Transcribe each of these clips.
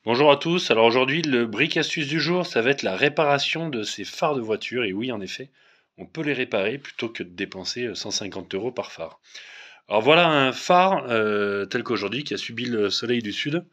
Bonjour à tous, alors aujourd'hui le brick astuce du jour ça va être la réparation de ces phares de voiture et oui en effet on peut les réparer plutôt que de dépenser 150 € par phare. Alors voilà un phare tel qu'aujourd'hui qui a subi le soleil du sud.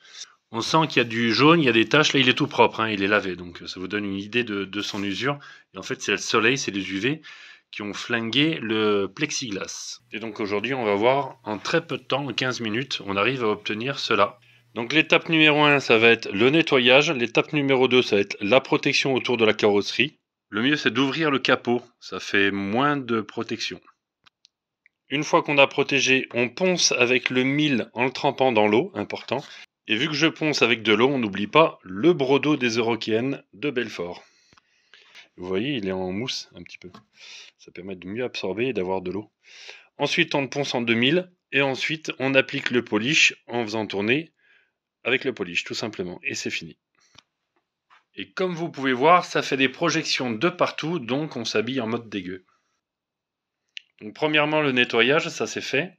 On sent qu'il y a du jaune, il y a des taches, là il est tout propre, hein, il est lavé donc ça vous donne une idée de son usure. Et en fait c'est le soleil, c'est les UV qui ont flingué le plexiglas. Et donc aujourd'hui on va voir en très peu de temps, en 15 minutes, on arrive à obtenir cela. Donc l'étape numéro 1, ça va être le nettoyage. L'étape numéro 2, ça va être la protection autour de la carrosserie. Le mieux, c'est d'ouvrir le capot. Ça fait moins de protection. Une fois qu'on a protégé, on ponce avec le 1000 en le trempant dans l'eau, important. Et vu que je ponce avec de l'eau, on n'oublie pas le brodo des Eurokéennes de Belfort. Vous voyez, il est en mousse un petit peu. Ça permet de mieux absorber et d'avoir de l'eau. Ensuite, on le ponce en 2000. Et ensuite, on applique le polish en faisant tourner avec le polish tout simplement et c'est fini. Et comme vous pouvez voir, ça fait des projections de partout, donc on s'habille en mode dégueu. Donc premièrement le nettoyage, ça c'est fait.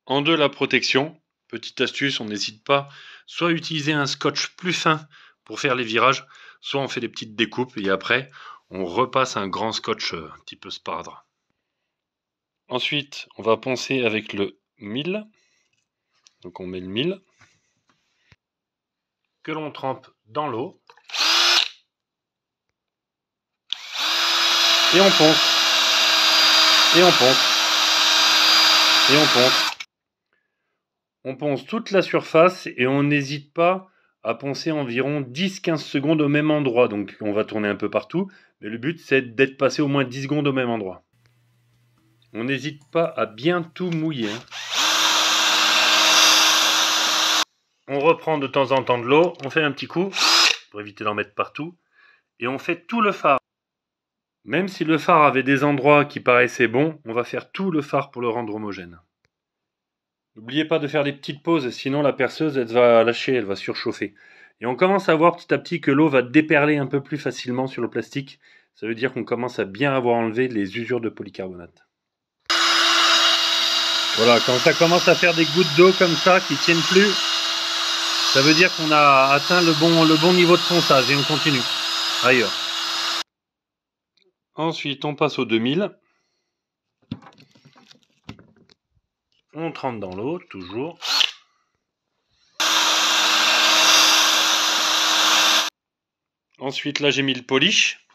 En deux la protection. Petite astuce, on n'hésite pas soit à utiliser un scotch plus fin pour faire les virages, soit on fait des petites découpes et après on repasse un grand scotch un petit peu spardre. Ensuite on va poncer avec le 1000. Donc on met le 1000 que l'on trempe dans l'eau. Et on ponce. Et on ponce. Et on ponce. On ponce toute la surface et on n'hésite pas à poncer environ 10-15 secondes au même endroit. Donc on va tourner un peu partout. Mais le but c'est d'être passé au moins 10 secondes au même endroit. On n'hésite pas à bien tout mouiller. On reprend de temps en temps de l'eau. On fait un petit coup pour éviter d'en mettre partout. Et on fait tout le phare. Même si le phare avait des endroits qui paraissaient bons, on va faire tout le phare pour le rendre homogène. N'oubliez pas de faire des petites pauses, sinon la perceuse elle va lâcher, elle va surchauffer. Et on commence à voir petit à petit que l'eau va déperler un peu plus facilement sur le plastique. Ça veut dire qu'on commence à bien avoir enlevé les usures de polycarbonate. Voilà, quand ça commence à faire des gouttes d'eau comme ça qui tiennent plus, ça veut dire qu'on a atteint le bon niveau de ponçage et on continue ailleurs. Ensuite, on passe au 2000. On trempe dans l'eau, toujours. Ensuite, là, j'ai mis le polish.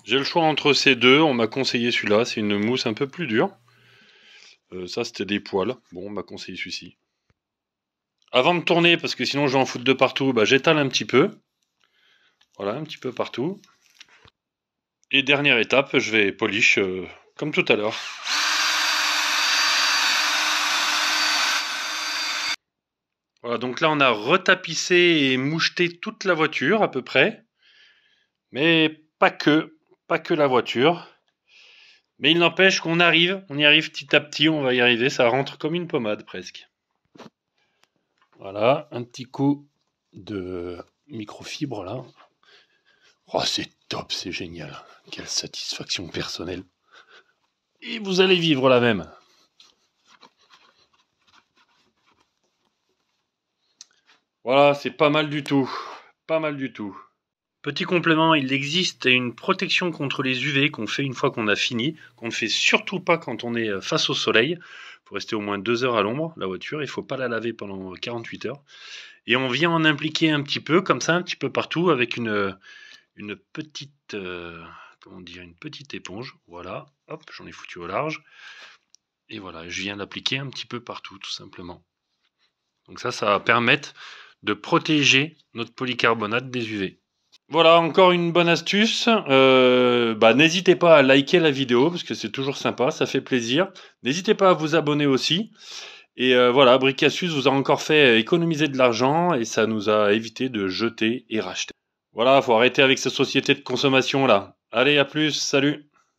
J'ai le choix entre ces deux. On m'a conseillé celui-là. C'est une mousse un peu plus dure. Ça, c'était des poils. Bon, on m'a conseillé celui-ci. Avant de tourner, parce que sinon je vais en foutre de partout, j'étale un petit peu. Voilà, un petit peu partout. Et dernière étape, je vais polish comme tout à l'heure. Voilà, donc là on a retapissé et moucheté toute la voiture à peu près. Mais pas que la voiture. Mais il n'empêche qu'on arrive, on y arrive petit à petit, on va y arriver, ça rentre comme une pommade presque. Voilà, un petit coup de microfibre là. Oh, c'est top, c'est génial. Quelle satisfaction personnelle. Et vous allez vivre la même. Voilà, c'est pas mal du tout. Pas mal du tout. Petit complément, il existe une protection contre les UV qu'on fait une fois qu'on a fini, qu'on ne fait surtout pas quand on est face au soleil. Il faut rester au moins 2 heures à l'ombre, la voiture. Il ne faut pas la laver pendant 48 heures. Et on vient en impliquer un petit peu, comme ça, un petit peu partout, avec une petite... comment dire, une petite éponge. Voilà, hop, j'en ai foutu au large. Et voilà, je viens l'appliquer un petit peu partout, tout simplement. Donc ça va permettre de protéger notre polycarbonate des UV. Voilà, encore une bonne astuce. N'hésitez pas à liker la vidéo, parce que c'est toujours sympa, ça fait plaisir. N'hésitez pas à vous abonner aussi. Et voilà, Brick Astuce vous a encore fait économiser de l'argent, et ça nous a évité de jeter et racheter. Voilà, faut arrêter avec cette société de consommation là. Allez, à plus, salut!